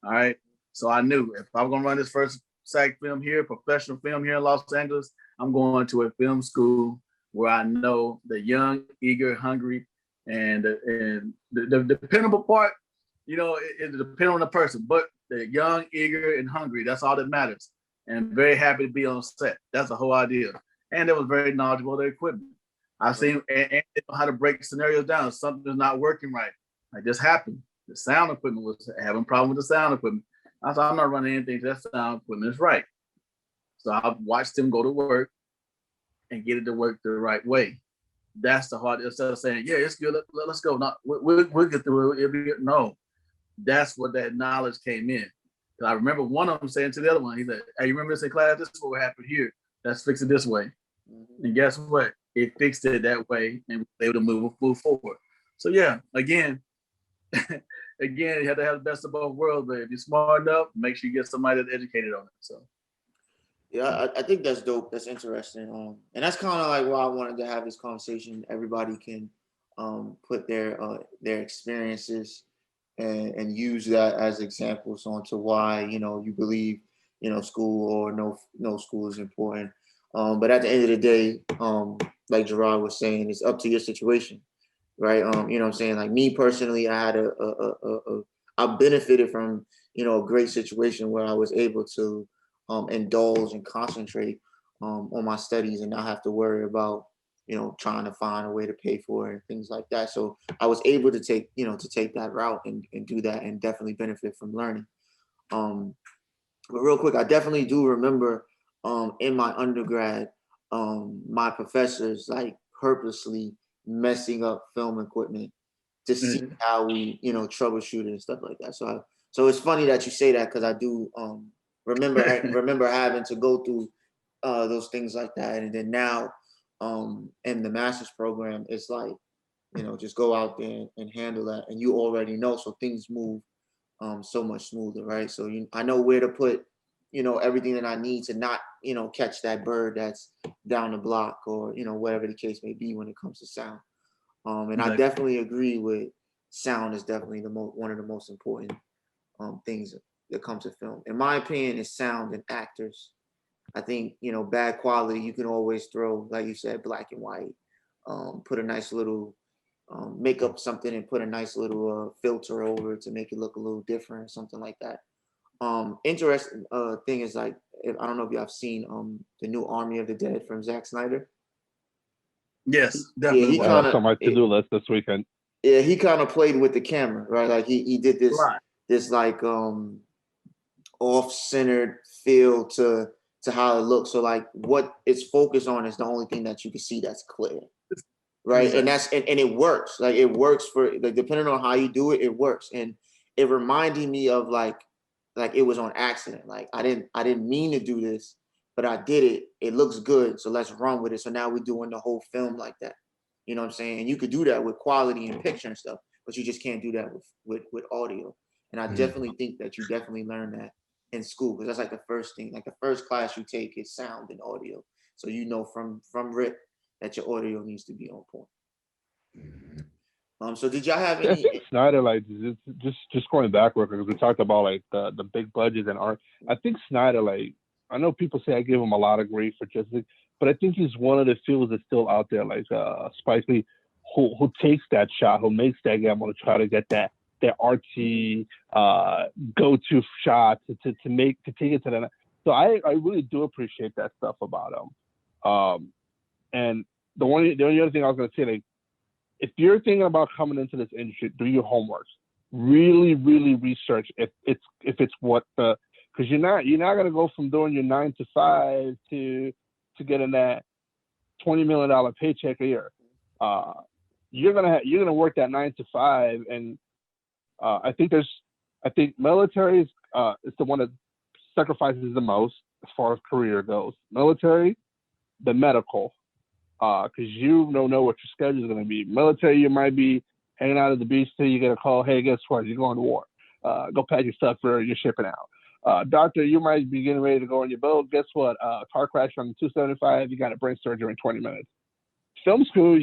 All right. So I knew if I'm gonna run this first SAG film here, professional film here in Los Angeles, I'm going to a film school where I know the young, eager, hungry, and the dependable part, it depends on the person, but the young, eager, and hungry, that's all that matters. And very happy to be on set. That's the whole idea. And they was very knowledgeable of their equipment. I've seen and they know how to break scenarios down. If something's not working right. Like this happened. The sound equipment was having a problem with the sound equipment. I thought, I'm not running anything to that sound equipment is right. So I watched them go to work and get it to work the right way. That's the hard. Instead of saying, yeah, it's good, let's go. No, we'll get through it. No, that's what that knowledge came in. Because I remember one of them saying to the other one, he said, hey, you remember this in class? This is what happened here. Let's fix it this way. Mm-hmm. And guess what? It fixed it that way and was able to move forward. So yeah, again, you have to have the best of both worlds. But if you're smart enough, make sure you get somebody that's educated on it. So yeah, I think that's dope. That's interesting. And that's kind of like why I wanted to have this conversation. Everybody can put their experiences and use that as examples onto why you believe school or no school is important. But at the end of the day, like Gerard was saying, it's up to your situation, right? You know what I'm saying? Like me personally, I had I benefited from a great situation where I was able to indulge and concentrate on my studies and not have to worry about trying to find a way to pay for it and things like that. So I was able to take that route and do that and definitely benefit from learning. But real quick, I definitely do remember in my undergrad, my professors like purposely messing up film equipment to see how we troubleshoot it and stuff like that. So it's funny that you say that, because I do remember having to go through those things like that. And then now in the master's program, it's like just go out there and handle that, and you already know, so things move so much smoother, right? So I know where to put everything that I need to not catch that bird that's down the block, or whatever the case may be when it comes to sound. And exactly. I definitely agree with sound is definitely one of the most important things that comes to film. In my opinion, is sound and actors. I think bad quality you can always throw, like you said, black and white. Put a nice little make up something and put a nice little filter over it to make it look a little different, something like that. Interesting thing is, like, I don't know if you have seen the new Army of the Dead from Zack Snyder. Yes, definitely. Yeah, it's on my to-do list this weekend. Yeah, he kind of played with the camera, right? Like he did this right. this like off-centered feel to how it looks. So like what it's focused on is the only thing that you can see that's clear, right? And that's and it works. Like it works for, like, depending on how you do it, it works. And it reminded me of like like it was on accident. Like I didn't mean to do this, but I did it. It looks good, so let's run with it. So now we're doing the whole film like that. You know what I'm saying? And you could do that with quality and picture and stuff, but you just can't do that with audio. And I definitely think that you definitely learn that in school, because that's like the first thing, like the first class you take is sound and audio. So you know from rip that your audio needs to be on point. So did y'all have I think any? Snyder, like, just going backward, because we talked about like the big budgets and art. I think Snyder, like, I know people say I give him a lot of grief for Justice, but I think he's one of the few that's still out there, like Spike Lee, who takes that shot, who makes that gamble to try to get that artsy go-to shot to take it to the. So I really do appreciate that stuff about him. And the only other thing I was gonna say, like, if you're thinking about coming into this industry, do your homework. Really, really research if it's what the, because you're not gonna go from doing your 9 to 5 to getting that $20 million paycheck a year. You're gonna work that 9 to 5, and I think military is the one that sacrifices the most as far as career goes. Military, the medical. Because you don't know what your schedule is going to be. Military, you might be hanging out at the beach till you get a call, hey, guess what? You're going to war. Go pack your stuff for you're shipping out. Doctor, you might be getting ready to go on your boat. Guess what? Car crash on the 275, you got a brain surgery in 20 minutes. Film school,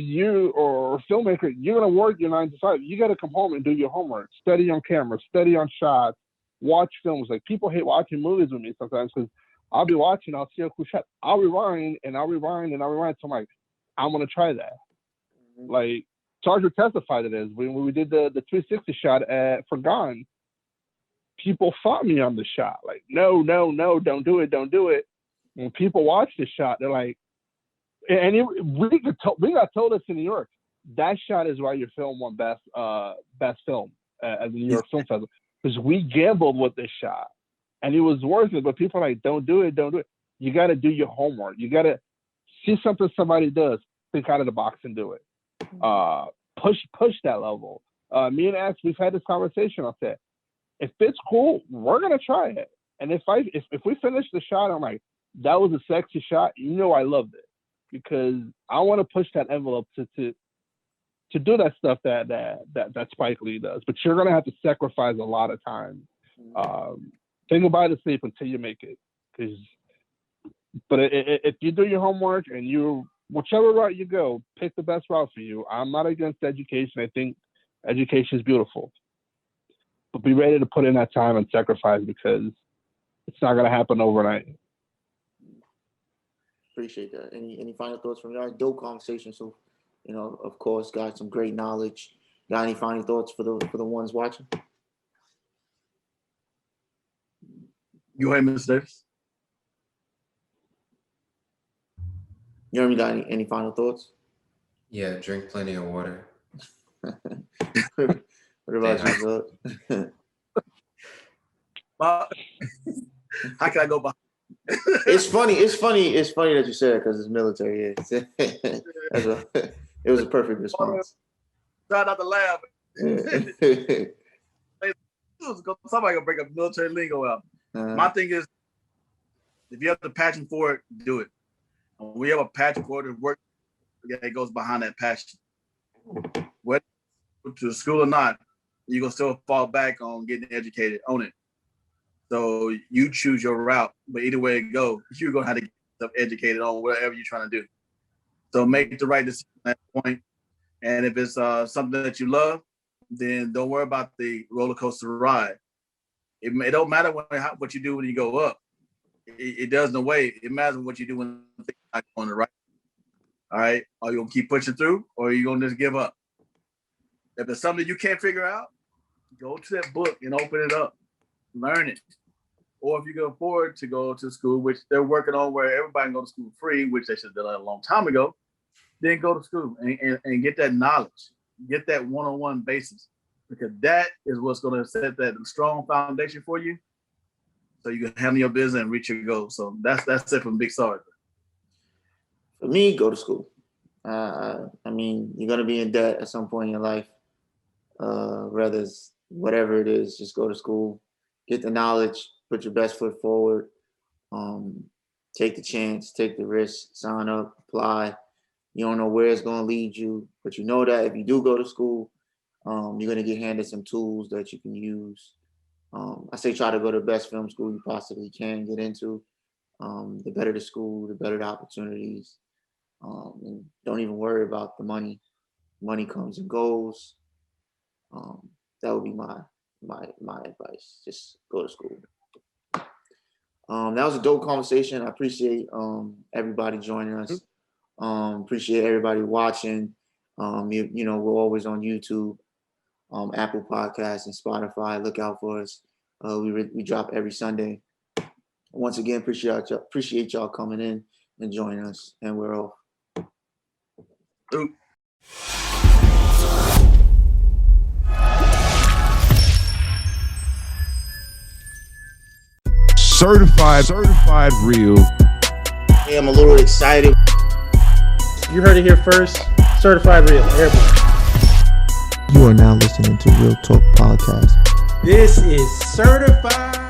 or filmmaker, you're going to work your 9 to 5. You got to come home and do your homework. Study on camera, study on shots, watch films. Like, people hate watching movies with me sometimes because I'll be watching, I'll see a cool shot. I'll rewind until I'm like, I'm gonna try that. Like Sergeant testified to this when we did the 360 shot for Gone. People fought me on the shot. Like, no, don't do it. When people watch the shot, they're like, we got told this in New York. That shot is why your film won best film at the New York Film Festival, because we gambled with this shot, and it was worth it. But people are like, don't do it. You got to do your homework. You got to see something somebody does, think out of the box and do it. Push that level. Me and Ax, we've had this conversation. I said, if it's cool, we're gonna try it. And if we finish the shot, I'm like, that was a sexy shot. You know, I loved it, because I want to push that envelope to do that stuff that Spike Lee does. But you're gonna have to sacrifice a lot of time. Think about it, sleep until you make it, because. But if you do your homework and whichever route you go, pick the best route for you. I'm not against education. I think education is beautiful. But be ready to put in that time and sacrifice, because it's not going to happen overnight. Appreciate that. Any final thoughts from y'all? Dope conversation. So, of course, got some great knowledge. Got any final thoughts for the ones watching? You heard Mr. Davis? You got any final thoughts? Yeah, drink plenty of water. What about you, Zud? How can I go behind? It's funny that you said it, because it's military. Yeah. It was a perfect response. Try not to laugh. Somebody gonna bring up military lingo out. My thing is, if you have the passion for it, do it. When we have a passion for it, work that goes behind that passion. Whether to school or not, you're gonna still fall back on getting educated on it. So you choose your route, but either way it goes, you're gonna have to get yourself educated on whatever you're trying to do. So make the right decision at that point. And if it's something that you love, then don't worry about the roller coaster ride. It don't matter what you do when you go up. It does in a way. It matters what you do when things are not going right. All right? Are you going to keep pushing through, or are you going to just give up? If it's something you can't figure out, go to that book and open it up. Learn it. Or if you can afford to go to school, which they're working on where everybody can go to school free, which they should have done a long time ago, then go to school and get that knowledge. Get that one-on-one basis. Because that is what's going to set that strong foundation for you, so you can handle your business and reach your goals. So that's it from Big Sarge. For me, go to school. I mean, you're gonna be in debt at some point in your life. Whether it's whatever it is, just go to school, get the knowledge, put your best foot forward, take the chance, take the risk, sign up, apply. You don't know where it's going to lead you, but you know that if you do go to school, you're going to get handed some tools that you can use. I say try to go to the best film school you possibly can get into. The better the school, the better the opportunities. And don't even worry about the money. Money comes and goes. That would be my advice. Just go to school. That was a dope conversation. I appreciate everybody joining us. Appreciate everybody watching. You know, we're always on YouTube, Apple Podcasts, and Spotify. Look out for us. We drop every Sunday. Once again, appreciate y'all coming in and joining us. And we're off. Certified real. Hey, I'm a little excited. You heard it here first. Certified Real. Everybody. You are now listening to Real Talk Podcast. This is Certified